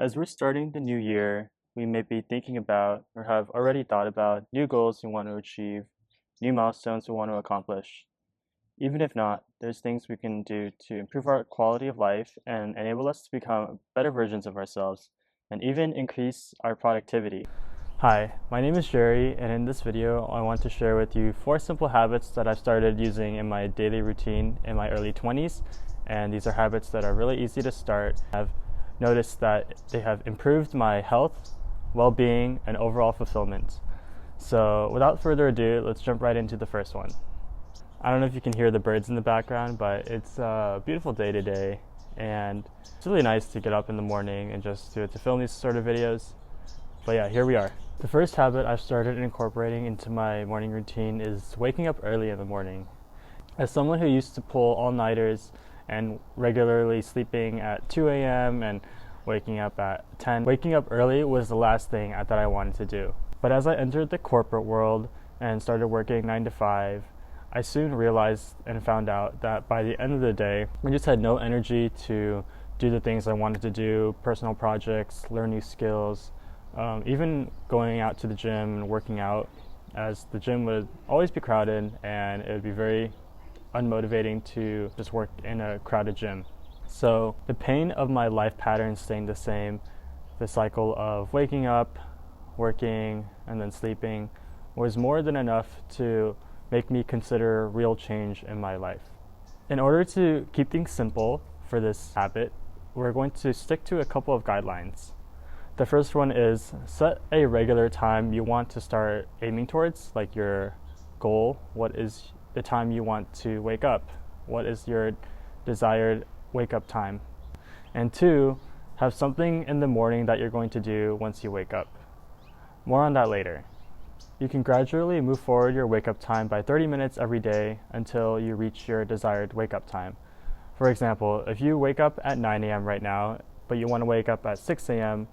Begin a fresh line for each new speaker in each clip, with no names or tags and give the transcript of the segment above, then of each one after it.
As we're starting the new year, we may be thinking about or have already thought about new goals we want to achieve, new milestones we want to accomplish. Even if not, there's things we can do to improve our quality of life and enable us to become better versions of ourselves and even increase our productivity. Hi, my name is Jerry, and in this video, I want to share with you 4 simple habits that I've started using in my daily routine in my early 20s. And these are habits that are really easy to start. I've noticed that they have improved my health, well-being, and overall fulfillment. So without further ado, let's jump right into the first one. I don't know if you can hear the birds in the background, but it's a beautiful day today, and it's really nice to get up in the morning and just to film these sort of videos. But yeah, here we are. The first habit I've started incorporating into my morning routine is waking up early in the morning. As someone who used to pull all-nighters and regularly sleeping at 2 a.m. and waking up at 10, waking up early was the last thing that I wanted to do. But as I entered the corporate world and started working 9 to 5, I soon realized and found out that by the end of the day, I just had no energy to do the things I wanted to do, personal projects, learn new skills, even going out to the gym and working out, as the gym would always be crowded and it would be very unmotivating to just work in a crowded gym. So the pain of my life pattern staying the same, the cycle of waking up, working, and then sleeping, was more than enough to make me consider real change in my life. In order to keep things simple for this habit, we're going to stick to a couple of guidelines. The first one is set a regular time you want to start aiming towards, like your goal. What is the time you want to wake up? What is your desired wake up time? And 2, have something in the morning that you're going to do once you wake up. More on that later. You can gradually move forward your wake up time by 30 minutes every day until you reach your desired wake up time. For example, if you wake up at 9 a.m. right now, but you want to wake up at 6 a.m.,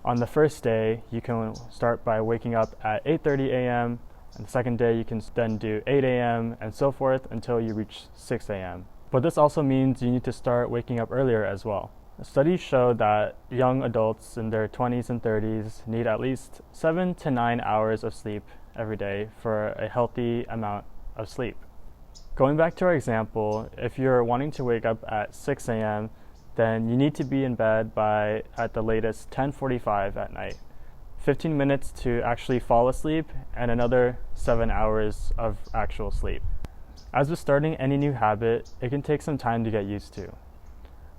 on the first day, you can start by waking up at 8:30 a.m., and the second day you can then do 8 a.m. and so forth until you reach 6 a.m. But this also means you need to start waking up earlier as well. Studies show that young adults in their 20s and 30s need at least 7 to 9 hours of sleep every day for a healthy amount of sleep. Going back to our example, if you're wanting to wake up at 6 a.m., then you need to be in bed by at the latest 10:45 at night. 15 minutes to actually fall asleep and another 7 hours of actual sleep. As with starting any new habit, it can take some time to get used to.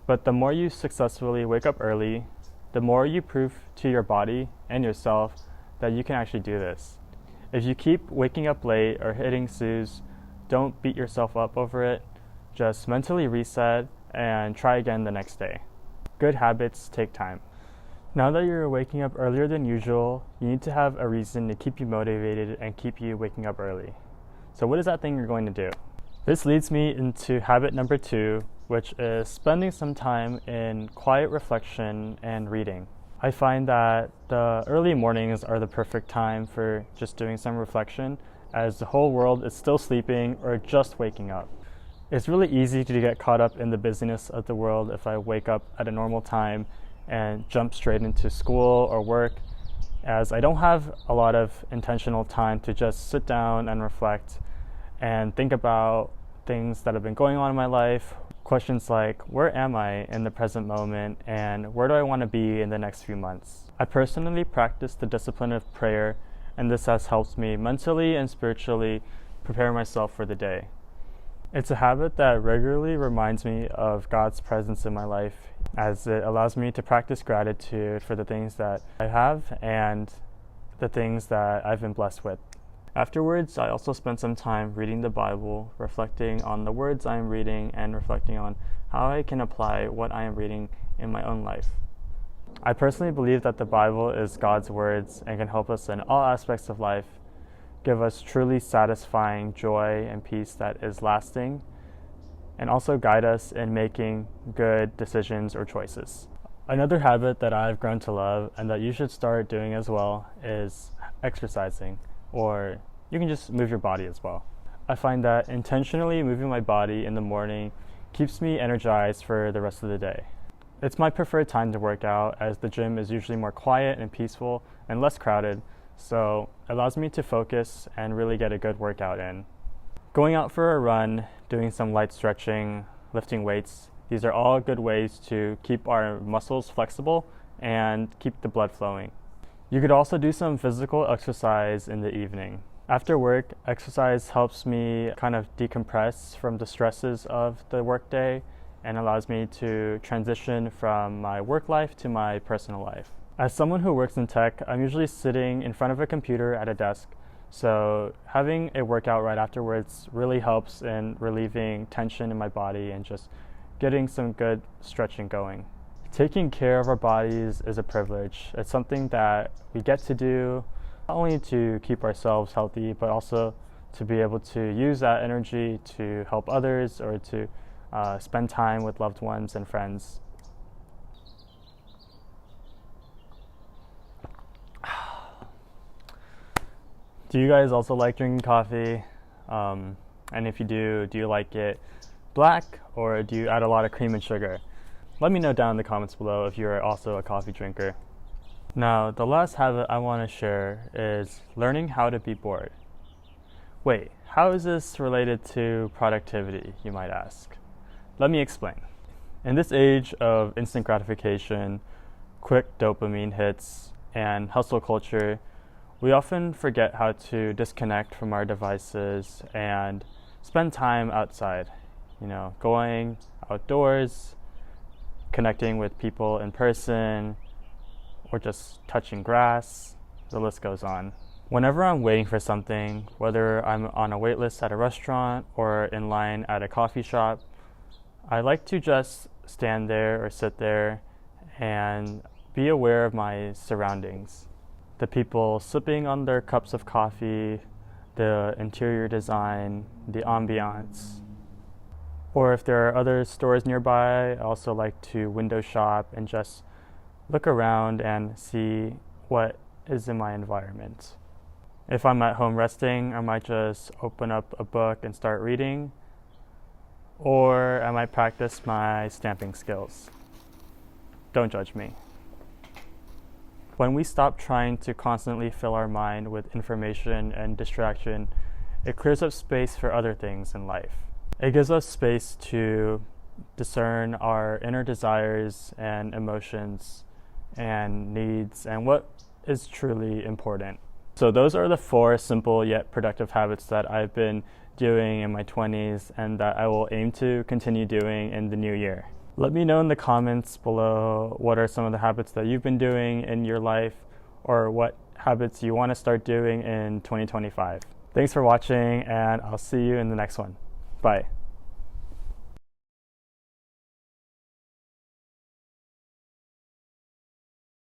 But the more you successfully wake up early, the more you prove to your body and yourself that you can actually do this. If you keep waking up late or hitting snooze, don't beat yourself up over it. Just mentally reset and try again the next day. Good habits take time. Now that you're waking up earlier than usual, you need to have a reason to keep you motivated and keep you waking up early. So what is that thing you're going to do? This leads me into habit number 2, which is spending some time in quiet reflection and reading. I find that the early mornings are the perfect time for just doing some reflection, as the whole world is still sleeping or just waking up. It's really easy to get caught up in the busyness of the world if I wake up at a normal time and jump straight into school or work, as I don't have a lot of intentional time to just sit down and reflect and think about things that have been going on in my life. Questions like, where am I in the present moment, and where do I want to be in the next few months? I personally practice the discipline of prayer, and this has helped me mentally and spiritually prepare myself for the day. It's a habit that regularly reminds me of God's presence in my life, as it allows me to practice gratitude for the things that I have and the things that I've been blessed with. Afterwards, I also spend some time reading the Bible, reflecting on the words I am reading and reflecting on how I can apply what I am reading in my own life. I personally believe that the Bible is God's words and can help us in all aspects of life, give us truly satisfying joy and peace that is lasting, and also guide us in making good decisions or choices. Another habit that I've grown to love and that you should start doing as well is exercising, or you can just move your body as well. I find that intentionally moving my body in the morning keeps me energized for the rest of the day. It's my preferred time to work out as the gym is usually more quiet and peaceful and less crowded, so it allows me to focus and really get a good workout in. Going out for a run, doing some light stretching, lifting weights, these are all good ways to keep our muscles flexible and keep the blood flowing. You could also do some physical exercise in the evening. After work, exercise helps me kind of decompress from the stresses of the workday and allows me to transition from my work life to my personal life. As someone who works in tech, I'm usually sitting in front of a computer at a desk, so having a workout right afterwards really helps in relieving tension in my body and just getting some good stretching going. Taking care of our bodies is a privilege. It's something that we get to do not only to keep ourselves healthy, but also to be able to use that energy to help others or to spend time with loved ones and friends. Do you guys also like drinking coffee? And if you do you like it black or do you add a lot of cream and sugar? Let me know down in the comments below if you're also a coffee drinker. Now, the last habit I want to share is learning how to be bored. Wait, how is this related to productivity, you might ask? Let me explain. In this age of instant gratification, quick dopamine hits, and hustle culture, we often forget how to disconnect from our devices and spend time outside, going outdoors, connecting with people in person, or just touching grass. The list goes on. Whenever I'm waiting for something, whether I'm on a wait list at a restaurant or in line at a coffee shop, I like to just stand there or sit there and be aware of my surroundings. The people sipping on their cups of coffee, the interior design, the ambiance. Or if there are other stores nearby, I also like to window shop and just look around and see what is in my environment. If I'm at home resting, I might just open up a book and start reading, or I might practice my stamping skills. Don't judge me. When we stop trying to constantly fill our mind with information and distraction, it clears up space for other things in life. It gives us space to discern our inner desires and emotions and needs and what is truly important. So those are the 4 simple yet productive habits that I've been doing in my 20s and that I will aim to continue doing in the new year. Let me know in the comments below what are some of the habits that you've been doing in your life or what habits you want to start doing in 2025. Thanks for watching, and I'll see you in the next one. Bye.